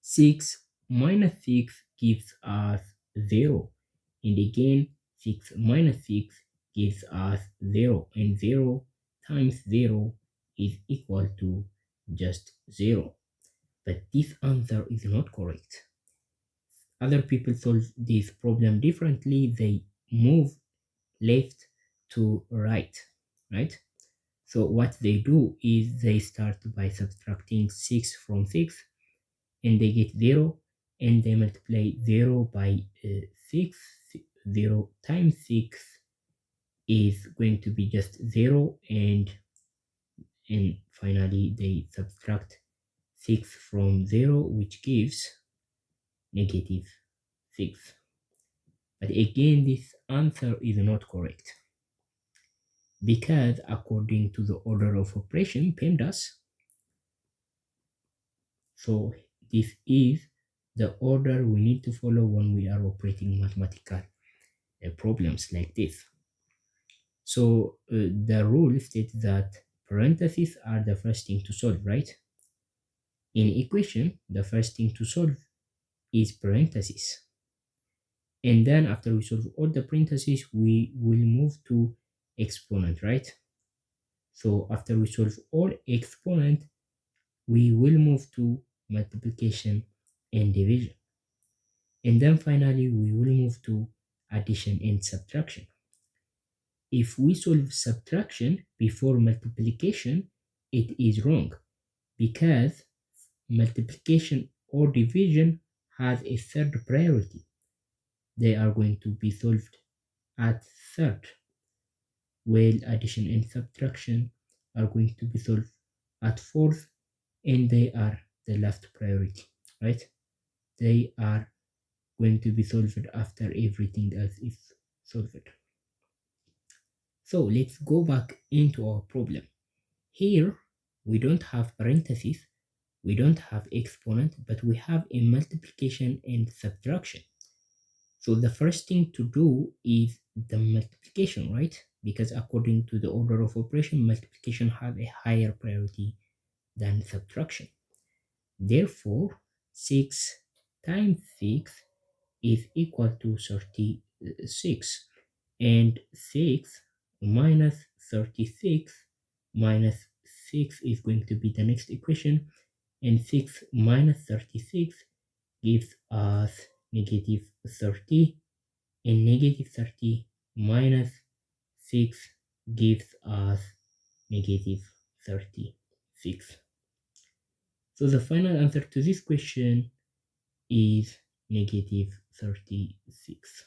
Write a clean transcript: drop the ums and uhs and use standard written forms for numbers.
6 minus 6 gives us 0. And again, 6 minus 6 gives us 0. And 0 times 0 is equal to just 0. But this answer is not correct. Other people solve this problem differently. They move left to right, right? So what they do is they start by subtracting 6 from 6 and they get 0, and they multiply 0 by 6. 0 times 6 is going to be just 0, and finally they subtract 6 from 0, which gives negative 6. But again, this answer is not correct because according to the order of operation, Pemdas, so this is the order we need to follow when we are operating mathematical problems like this. So the rule states that parentheses are the first thing to solve, right? In equation, the first thing to solve is parentheses. And then after we solve all the parentheses, we will move to exponent, right? So after we solve all exponent, we will move to multiplication and division. And then finally, we will move to addition and subtraction. If we solve subtraction before multiplication, it is wrong because multiplication or division has a third priority. They are going to be solved at third, while addition and subtraction are going to be solved at fourth, and they are the last priority, right? They are going to be solved after everything else is solved. So let's go back into our problem. Here, we don't have parentheses, we don't have exponent, but we have a multiplication and subtraction. So the first thing to do is the multiplication, right? Because according to the order of operation, multiplication has a higher priority than subtraction. Therefore, 6 times 6 is equal to 36. And 6 minus 36 minus 6 is going to be the next equation. And 6 minus 36 gives us negative 30. And negative 30 minus 6 gives us negative 36. So the final answer to this question is negative 36.